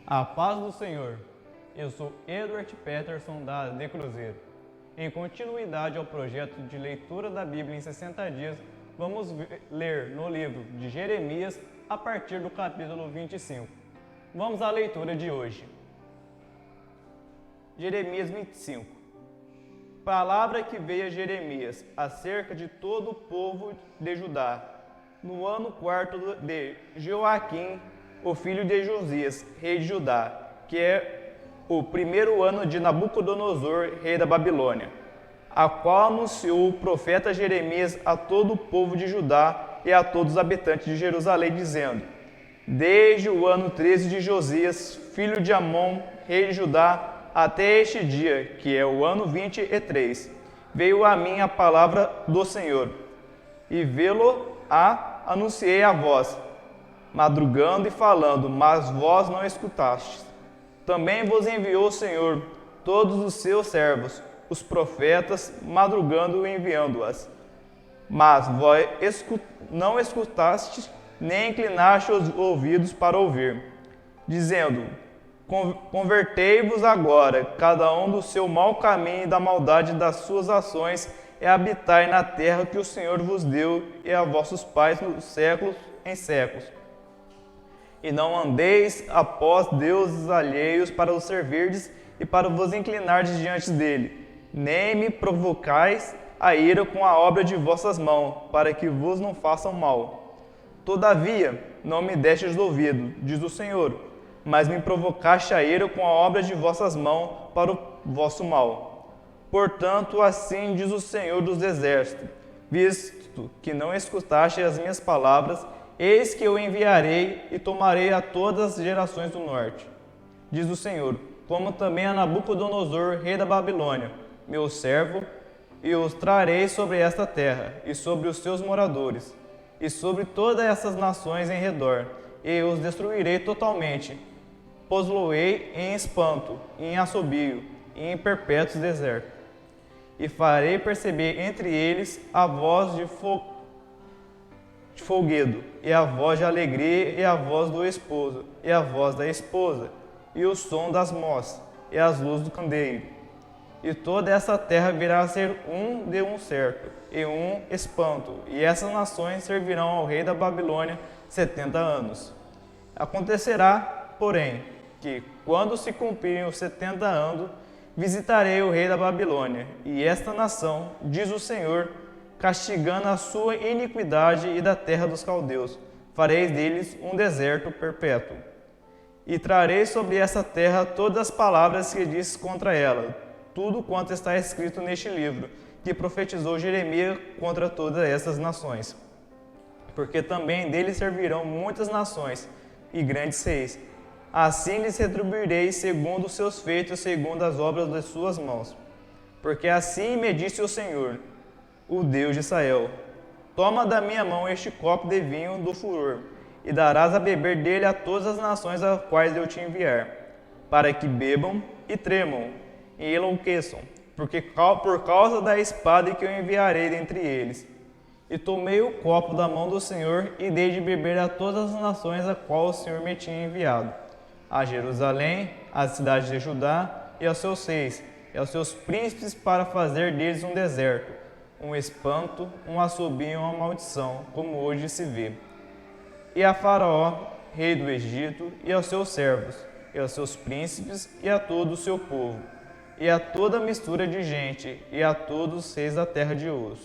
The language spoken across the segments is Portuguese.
A paz do Senhor. Eu sou Edward Peterson da AD Cruzeiro. Em continuidade ao projeto de leitura da Bíblia em 60 dias, vamos ler no livro de Jeremias a partir do capítulo 25. Vamos à leitura de hoje. Jeremias 25. Palavra que veio a Jeremias acerca de todo o povo de Judá, no ano quarto de Joaquim, o filho de Josias, rei de Judá, que é o primeiro ano de Nabucodonosor, rei da Babilônia, a qual anunciou o profeta Jeremias a todo o povo de Judá e a todos os habitantes de Jerusalém, dizendo: desde o ano 13 de Josias, filho de Amon, rei de Judá, até este dia, que é o ano 23, veio a mim a palavra do Senhor, e vê-lo-a anunciei a vós, madrugando e falando, mas vós não escutastes. Também vos enviou o Senhor todos os seus servos, os profetas, madrugando e enviando-as. Mas vós não escutastes, nem inclinastes os ouvidos para ouvir, dizendo: convertei-vos agora, cada um do seu mau caminho e da maldade das suas ações, e habitai na terra que o Senhor vos deu e a vossos pais nos séculos em séculos. E não andeis após deuses alheios para os servirdes e para vos inclinardes diante dele, nem me provocais a ira com a obra de vossas mãos, para que vos não façam mal. Todavia, não me destes ouvido, diz o Senhor, mas me provocaste a ira com a obra de vossas mãos para o vosso mal. Portanto, assim diz o Senhor dos Exércitos, visto que não escutaste as minhas palavras, eis que eu enviarei e tomarei a todas as gerações do norte, diz o Senhor, como também a Nabucodonosor, rei da Babilônia, meu servo, e os trarei sobre esta terra, e sobre os seus moradores, e sobre todas essas nações em redor, e os destruirei totalmente, pos-lo-ei em espanto, e em assobio, e em perpétuo deserto. E farei perceber entre eles a voz de folguedo, e a voz de alegria, e a voz do esposo, e a voz da esposa, e o som das moças, e as luzes do candeeiro. E toda essa terra virá a ser de um certo, e um espanto, e essas nações servirão ao rei da Babilônia 70 anos. Acontecerá, porém, que, quando se cumprirem os 70 anos, visitarei o rei da Babilônia, e esta nação, diz o Senhor, castigando a sua iniquidade e da terra dos caldeus, farei deles um deserto perpétuo. E trarei sobre essa terra todas as palavras que disse contra ela, tudo quanto está escrito neste livro, que profetizou Jeremias contra todas essas nações. Porque também dele servirão muitas nações e grandes reis. Assim lhes retribuirei segundo os seus feitos, segundo as obras de suas mãos. Porque assim me disse o Senhor, o Deus de Israel: toma da minha mão este copo de vinho do furor, e darás a beber dele a todas as nações às quais eu te enviar, para que bebam e tremam, e enlouqueçam, por causa da espada que eu enviarei dentre eles. E tomei o copo da mão do Senhor, e dei de beber a todas as nações a qual o Senhor me tinha enviado, a Jerusalém, às cidades de Judá, e aos seus reis, e aos seus príncipes, para fazer deles um deserto, um espanto, um assobio e uma maldição, como hoje se vê. E a Faraó, rei do Egito, e aos seus servos, e aos seus príncipes, e a todo o seu povo, e a toda a mistura de gente, e a todos os reis da terra de Uz,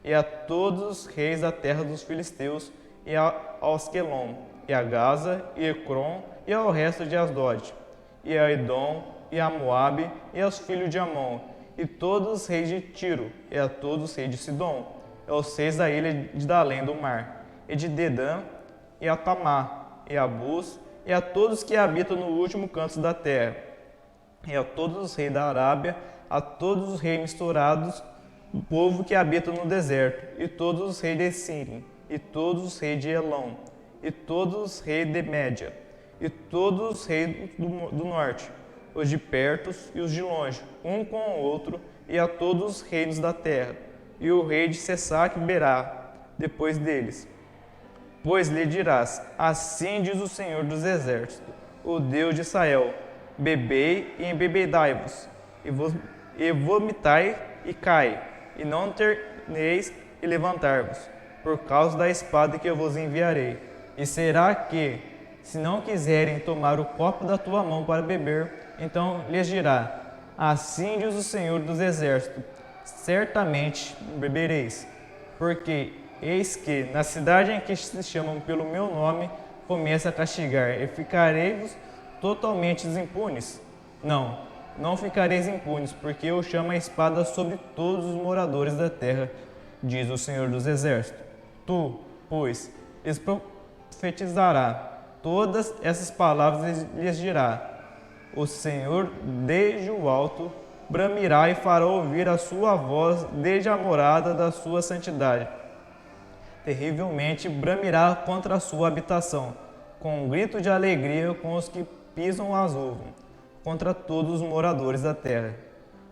e a todos os reis da terra dos filisteus, e a Asquelon, e a Gaza, e Ecrom, e ao resto de Asdod, e a Edom, e a Moabe, e aos filhos de Amon, e todos os reis de Tiro, e a todos os reis de Sidom, e aos reis da ilha de além do mar, e de Dedã, e a Tamar, e a Bus, e a todos que habitam no último canto da terra, e a todos os reis da Arábia, a todos os reis misturados, o povo que habita no deserto, e todos os reis de Síria, e todos os reis de Elão, e todos os reis de Média, e todos os reis do norte, os de perto e os de longe, um com o outro, e a todos os reinos da terra, e o rei de Sesac Berá, depois deles. Pois lhe dirás, assim diz o Senhor dos Exércitos, o Deus de Israel. Bebei e embebedai-vos, e vomitai e cai, e não terneis e levantar-vos, por causa da espada que eu vos enviarei. E será que, se não quiserem tomar o copo da tua mão para beber, então lhes dirá: assim diz o Senhor dos Exércitos, certamente bebereis, porque eis que, na cidade em que se chamam pelo meu nome, começa a castigar, e ficareis totalmente impunes? Não ficareis impunes, porque eu chamo a espada sobre todos os moradores da terra, diz o Senhor dos Exércitos. Tu, pois, lhes profetizará todas essas palavras e lhes dirá: o Senhor, desde o alto, bramirá e fará ouvir a sua voz desde a morada da sua santidade. Terrivelmente bramirá contra a sua habitação, com um grito de alegria com os que pisam as uvas, contra todos os moradores da terra.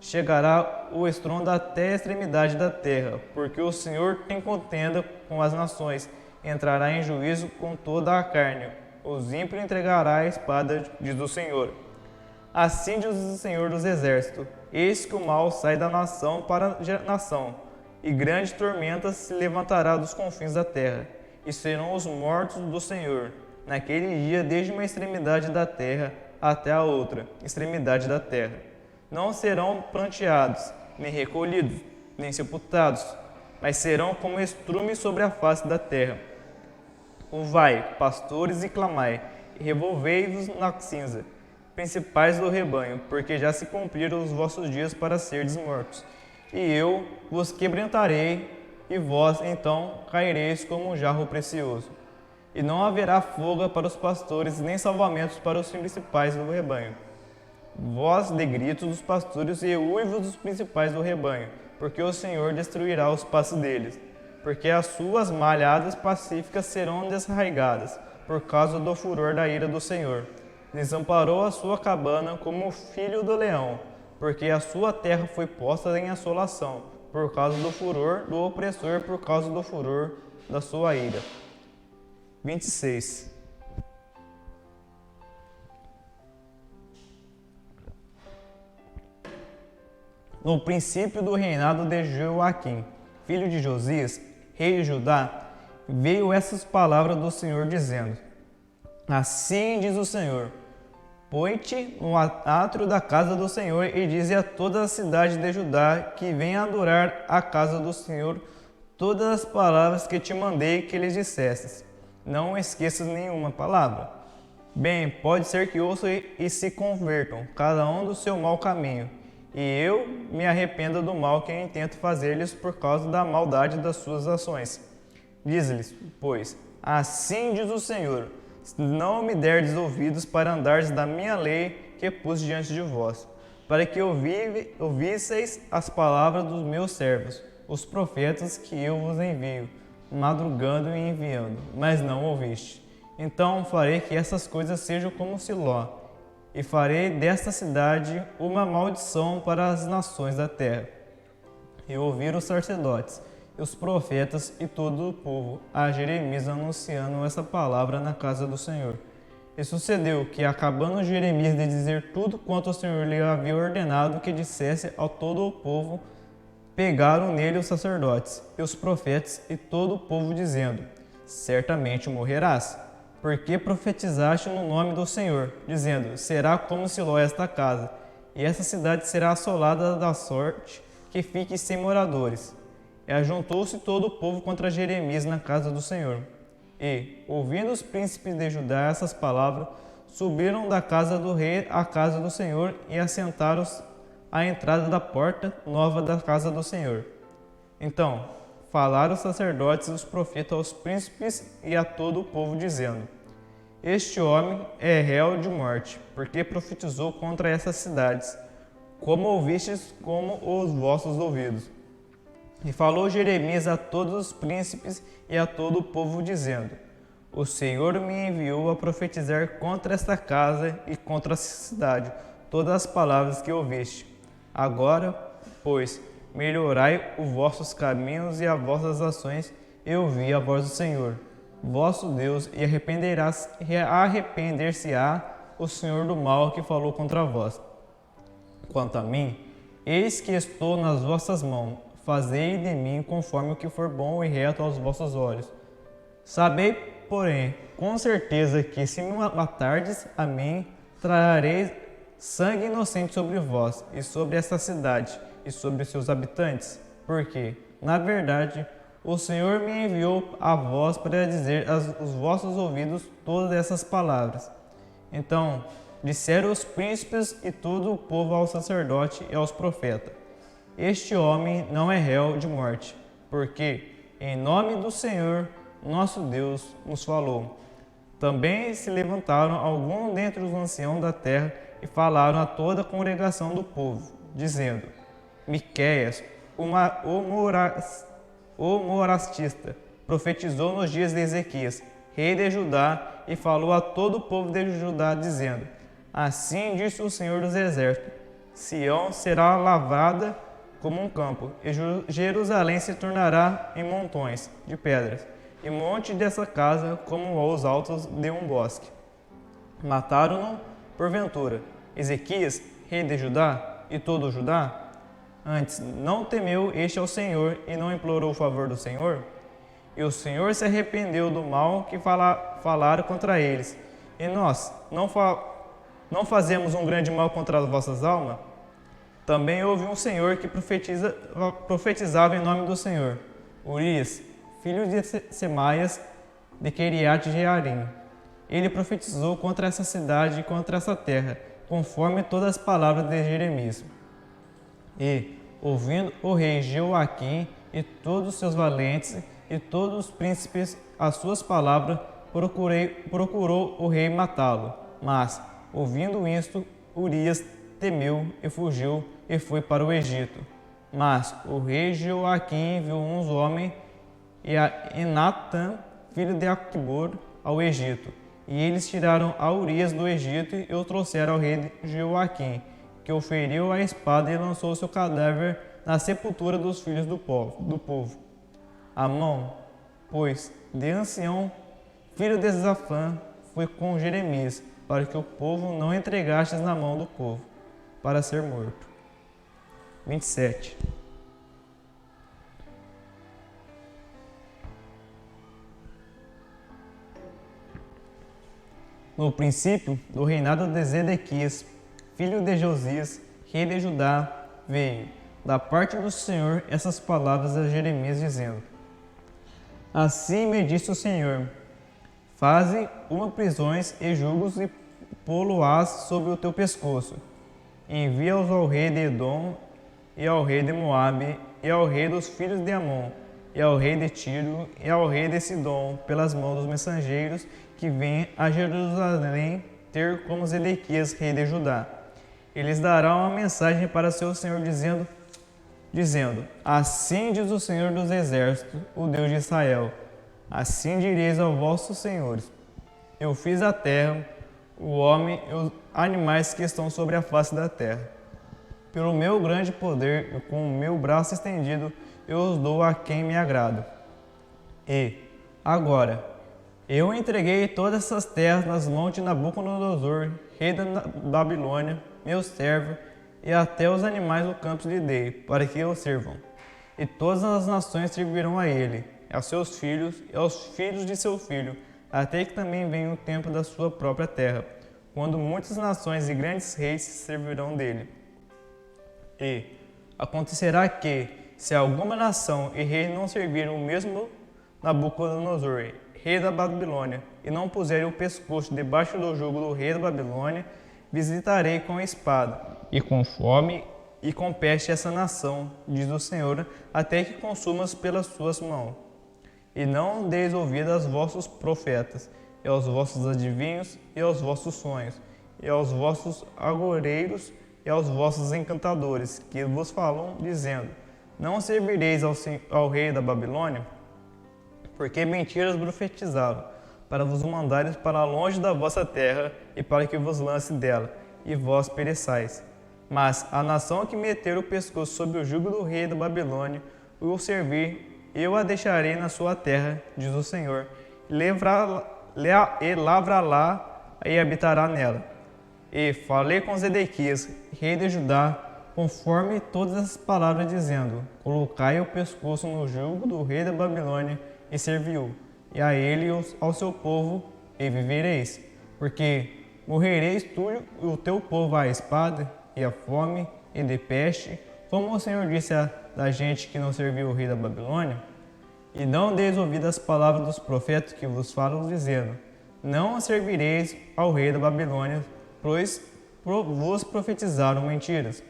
Chegará o estrondo até a extremidade da terra, porque o Senhor tem contenda com as nações, entrará em juízo com toda a carne. Os ímpios entregará a espada, diz o Senhor. Assim diz o Senhor dos Exércitos: eis que o mal sai da nação para a nação, e grande tormenta se levantará dos confins da terra, e serão os mortos do Senhor, naquele dia, desde uma extremidade da terra até a outra extremidade da terra. Não serão pranteados, nem recolhidos, nem sepultados, mas serão como estrume sobre a face da terra. Vai, pastores, e clamai, e revolvei-vos na cinza, principais do rebanho, porque já se cumpriram os vossos dias para serdes mortos. E eu vos quebrantarei, e vós então caireis como um jarro precioso. E não haverá fuga para os pastores, nem salvamentos para os principais do rebanho. Voz de gritos dos pastores e uivos dos principais do rebanho, porque o Senhor destruirá os passos deles, porque as suas malhadas pacíficas serão desarraigadas, por causa do furor da ira do Senhor. Desamparou a sua cabana como o filho do leão, porque a sua terra foi posta em assolação, por causa do furor do opressor, por causa do furor da sua ira. 26. No princípio do reinado de Joaquim, filho de Josias, rei de Judá, veio essas palavras do Senhor, dizendo: assim diz o Senhor: põe-te no átrio da casa do Senhor e dize a toda a cidade de Judá que venha adorar a casa do Senhor todas as palavras que te mandei que lhes dissesses. Não esqueças nenhuma palavra. Bem, pode ser que ouçam e se convertam, cada um do seu mau caminho, e eu me arrependa do mal que eu intento fazer-lhes por causa da maldade das suas ações. Diz-lhes, pois, assim diz o Senhor: se não me derdes ouvidos para andares da minha lei que pus diante de vós, para que ouvisseis as palavras dos meus servos, os profetas que eu vos envio, madrugando e enviando, mas não ouviste. Então farei que essas coisas sejam como Siló, e farei desta cidade uma maldição para as nações da terra. E ouviram os sacerdotes, e os profetas e todo o povo a Jeremias anunciando essa palavra na casa do Senhor. E sucedeu que, acabando Jeremias de dizer tudo quanto o Senhor lhe havia ordenado que dissesse ao todo o povo, pegaram nele os sacerdotes e os profetas e todo o povo, dizendo: certamente morrerás, porque profetizaste no nome do Senhor, dizendo: será como Siló esta casa, e essa cidade será assolada da sorte que fique sem moradores. E ajuntou-se todo o povo contra Jeremias na casa do Senhor. E, ouvindo os príncipes de Judá essas palavras, subiram da casa do rei à casa do Senhor e assentaram-se à entrada da porta nova da casa do Senhor. Então falaram os sacerdotes e os profetas aos príncipes e a todo o povo, dizendo: este homem é réu de morte, porque profetizou contra essas cidades, como ouvistes como os vossos ouvidos. E falou Jeremias a todos os príncipes e a todo o povo, dizendo: o Senhor me enviou a profetizar contra esta casa e contra essa cidade todas as palavras que ouviste. Agora, pois, melhorai os vossos caminhos e as vossas ações, e ouvi a voz do Senhor, vosso Deus, e arrepender-se-á o Senhor do mal que falou contra vós. Quanto a mim, eis que estou nas vossas mãos, fazei de mim conforme o que for bom e reto aos vossos olhos. Sabei, porém, com certeza que se me matardes a mim, trarei sangue inocente sobre vós e sobre esta cidade e sobre seus habitantes, porque, na verdade, o Senhor me enviou a vós para dizer aos vossos ouvidos todas essas palavras. Então disseram os príncipes e todo o povo ao sacerdote e aos profetas: Este homem não é réu de morte, porque, em nome do Senhor, nosso Deus, nos falou. Também se levantaram alguns dentre os anciãos da terra e falaram a toda a congregação do povo, dizendo: Miqueias, o morastista, profetizou nos dias de Ezequias, rei de Judá, e falou a todo o povo de Judá, dizendo: Assim disse o Senhor dos Exércitos: Sião será lavrada como um campo, e Jerusalém se tornará em montões de pedras, e monte dessa casa como os altos de um bosque. Mataram-no, porventura, Ezequias, rei de Judá, e todo o Judá? Antes, não temeu este ao Senhor e não implorou o favor do Senhor? E o Senhor se arrependeu do mal que falaram contra eles. E nós não fazemos um grande mal contra as vossas almas? Também houve um Senhor que profetizava em nome do Senhor, Urias, filho de Semaias, de Quiriate Jearim. Ele profetizou contra essa cidade e contra essa terra, conforme todas as palavras de Jeremias. E, ouvindo o rei Jeoaquim e todos os seus valentes e todos os príncipes as suas palavras, procurou o rei matá-lo. Mas, ouvindo isto, Urias temeu e fugiu e foi para o Egito. Mas o rei Jeoaquim enviou uns homens e a Enatã, filho de Aquibor, ao Egito. E eles tiraram a Urias do Egito e o trouxeram ao rei Jeoaquim, que o feriu a espada e lançou seu cadáver na sepultura dos filhos do povo. Amon, pois, de ancião, filho de Zafã, foi com Jeremias, para que o povo não entregasse na mão do povo, para ser morto. 27. No princípio do reinado de Zedequias, filho de Josias, rei de Judá, veio, da parte do Senhor, essas palavras a Jeremias, dizendo: Assim me disse o Senhor: Faze prisões e julgos e pô-lo-ás sobre o teu pescoço. Envia-os ao rei de Edom, e ao rei de Moabe, e ao rei dos filhos de Amon, e ao rei de Tiro, e ao rei de Sidom, pelas mãos dos mensageiros que vêm a Jerusalém ter como Zedequias, rei de Judá. Eles darão uma mensagem para seu senhor, dizendo: Assim diz o Senhor dos Exércitos, o Deus de Israel: Assim direis aos vossos senhores: Eu fiz a terra, o homem e os animais que estão sobre a face da terra. Pelo meu grande poder e com o meu braço estendido, eu os dou a quem me agrado. E, agora, eu entreguei todas essas terras nas mãos de Nabucodonosor, rei da Babilônia, meu servo, e até os animais do campo lhe dei, para que o sirvam. E todas as nações servirão a ele, a seus filhos e aos filhos de seu filho, até que também venha o tempo da sua própria terra, quando muitas nações e grandes reis servirão dele. E acontecerá que, se alguma nação e rei não servirem o mesmo Nabucodonosor, rei da Babilônia, e não puserem o pescoço debaixo do jugo do rei da Babilônia, visitarei com a espada, e com fome, e com peste essa nação, diz o Senhor, até que consumas pelas suas mãos. E não deis ouvido aos vossos profetas, e aos vossos adivinhos, e aos vossos sonhos, e aos vossos agoreiros, e aos vossos encantadores, que vos falam, dizendo: Não servireis ao rei da Babilônia? Porque mentiras profetizaram, para vos mandares para longe da vossa terra, e para que vos lance dela, e vós pereçais. Mas a nação que meter o pescoço sob o jugo do rei da Babilônia, e o servir, eu a deixarei na sua terra, diz o Senhor, e lavrá-la e habitará nela. E falei com Zedequias, rei de Judá, conforme todas essas palavras, dizendo: colocai o pescoço no jugo do rei da Babilônia e serviu, e a ele e ao seu povo, e vivereis. Porque morrereis tu e o teu povo à espada, e à fome, e de peste, como o Senhor disse da gente que não serviu o rei da Babilônia. E não deis ouvido às palavras dos profetas que vos falam, dizendo: não servireis ao rei da Babilônia, pois vos profetizaram mentiras.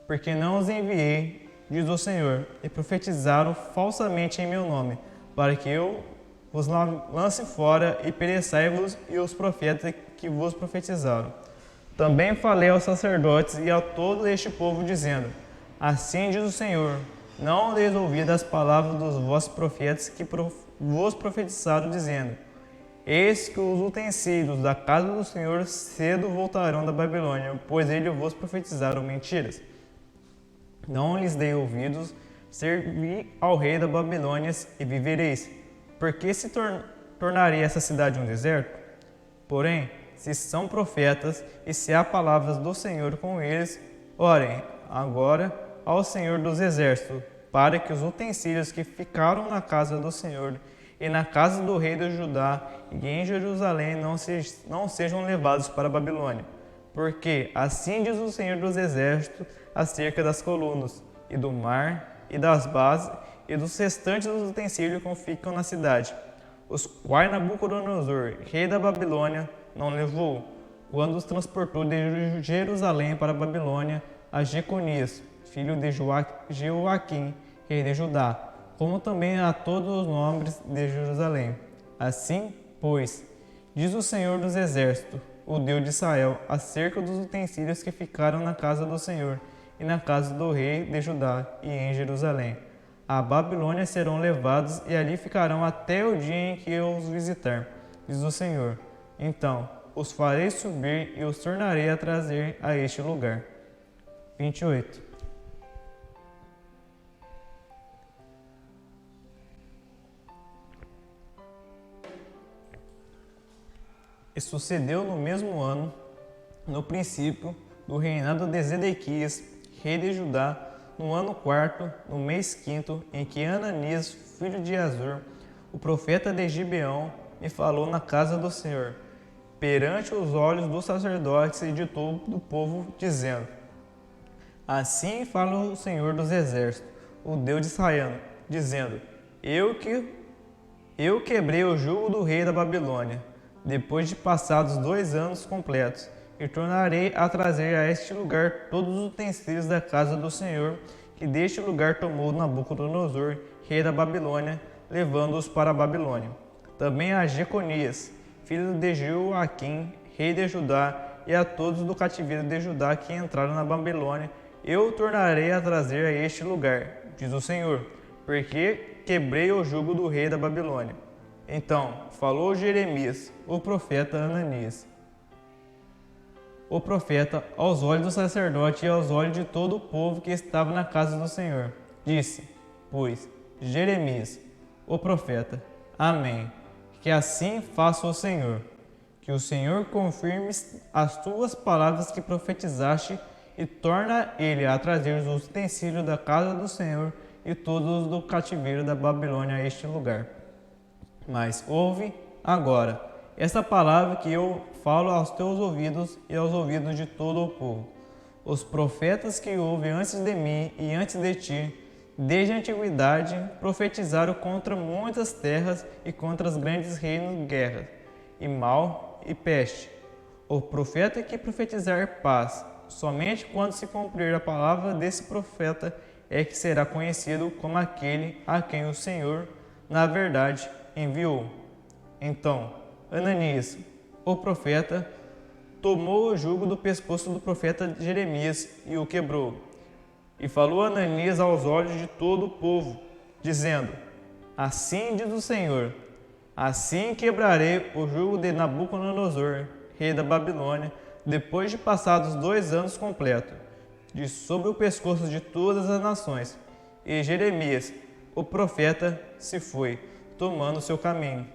Porque não os enviei, diz o Senhor, e profetizaram falsamente em meu nome, para que eu vos lance fora e pereçai-vos e os profetas que vos profetizaram. Também falei aos sacerdotes e a todo este povo, dizendo: assim diz o Senhor, não deis ouvido às palavras dos vossos profetas que vos profetizaram, dizendo: eis que os utensílios da casa do Senhor cedo voltarão da Babilônia, pois eles vos profetizaram mentiras. Não lhes dei ouvidos, servi ao rei da Babilônia e vivereis. Porque se tornaria essa cidade um deserto? Porém, se são profetas e se há palavras do Senhor com eles, orem agora ao Senhor dos Exércitos, para que os utensílios que ficaram na casa do Senhor e na casa do rei de Judá e em Jerusalém não sejam levados para a Babilônia. Porque assim diz o Senhor dos Exércitos acerca das colunas, e do mar, e das bases, e dos restantes dos utensílios que ficam na cidade, os quais Nabucodonosor, rei da Babilônia, não levou, quando os transportou de Jerusalém para a Babilônia a Jeconias, filho de Joaquim, rei de Judá, como também a todos os nobres de Jerusalém. Assim, pois, diz o Senhor dos Exércitos, o Deus de Israel, acerca dos utensílios que ficaram na casa do Senhor e na casa do rei de Judá e em Jerusalém. A Babilônia serão levados e ali ficarão até o dia em que eu os visitar, diz o Senhor. Então, os farei subir e os tornarei a trazer a este lugar. 28. E sucedeu no mesmo ano, no princípio do reinado de Zedequias, rei de Judá, no ano quarto, no mês quinto, em que Ananias, filho de Azur, o profeta de Gibeão, me falou na casa do Senhor, perante os olhos dos sacerdotes e de todo o povo, dizendo: assim fala o Senhor dos Exércitos, o Deus de Israel, dizendo: eu quebrei o jugo do rei da Babilônia, depois de passados 2 anos completos, e tornarei a trazer a este lugar todos os utensílios da casa do Senhor, que deste lugar tomou Nabucodonosor, rei da Babilônia, levando-os para a Babilônia. Também a Jeconias, filho de Joaquim, rei de Judá, e a todos do cativeiro de Judá que entraram na Babilônia, eu tornarei a trazer a este lugar, diz o Senhor, porque quebrei o jugo do rei da Babilônia. Então falou Jeremias, o profeta Ananias, o profeta, aos olhos do sacerdote e aos olhos de todo o povo que estava na casa do Senhor. Disse, pois, Jeremias, o profeta: amém. Que assim faça o Senhor. Que o Senhor confirme as tuas palavras que profetizaste e torna ele a trazer os utensílios da casa do Senhor e todos do cativeiro da Babilônia a este lugar. Mas ouve agora essa palavra que eu falo aos teus ouvidos e aos ouvidos de todo o povo. Os profetas que houve antes de mim e antes de ti, desde a antiguidade, profetizaram contra muitas terras e contra os grandes reinos guerra, e mal e peste. O profeta que profetizar paz, somente quando se cumprir a palavra desse profeta, é que será conhecido como aquele a quem o Senhor, na verdade, enviou. Então, Ananias, o profeta, tomou o jugo do pescoço do profeta Jeremias e o quebrou. E falou Ananias aos olhos de todo o povo, dizendo: assim diz o Senhor, assim quebrarei o jugo de Nabucodonosor, rei da Babilônia, depois de passados 2 anos completos, de sobre o pescoço de todas as nações. E Jeremias, o profeta, se foi, tomando seu caminho.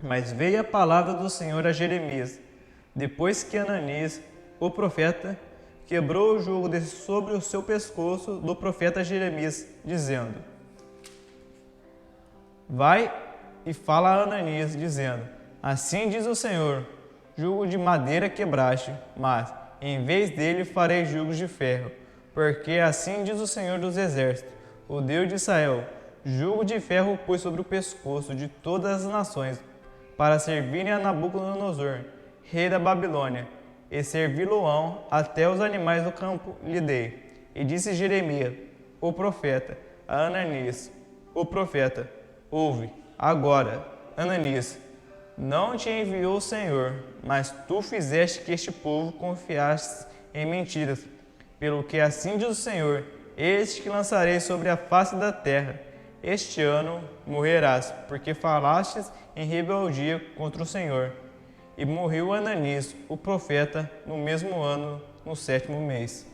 Mas veio a palavra do Senhor a Jeremias, depois que Ananias, o profeta, quebrou o jugo sobre o seu pescoço do profeta Jeremias, dizendo: Vai e fala a Ananias, dizendo: Assim diz o Senhor, jugo de madeira quebraste, mas, em vez dele, farei jugos de ferro. Porque assim diz o Senhor dos Exércitos, o Deus de Israel, jugo de ferro pus sobre o pescoço de todas as nações, para servirem a Nabucodonosor, rei da Babilônia, e servi-lo-ão até os animais do campo lhe dei. E disse Jeremias, o profeta, a Ananias, o profeta: Ouve, agora, Ananias, não te enviou o Senhor, mas tu fizeste que este povo confiasse em mentiras. Pelo que assim diz o Senhor, eis que lançarei sobre a face da terra. Este ano morrerás, porque falastes em rebeldia contra o Senhor. E morreu Ananias, o profeta, no mesmo ano, no 7º mês.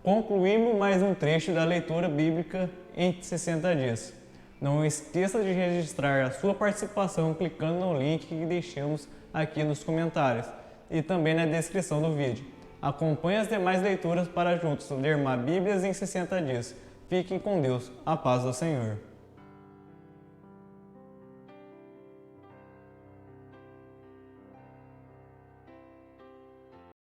Concluímos mais um trecho da leitura bíblica em 60 dias. Não esqueça de registrar a sua participação clicando no link que deixamos aqui nos comentários e também na descrição do vídeo. Acompanhe as demais leituras para juntos ler uma Bíblia em 60 dias. Fiquem com Deus. A paz do Senhor.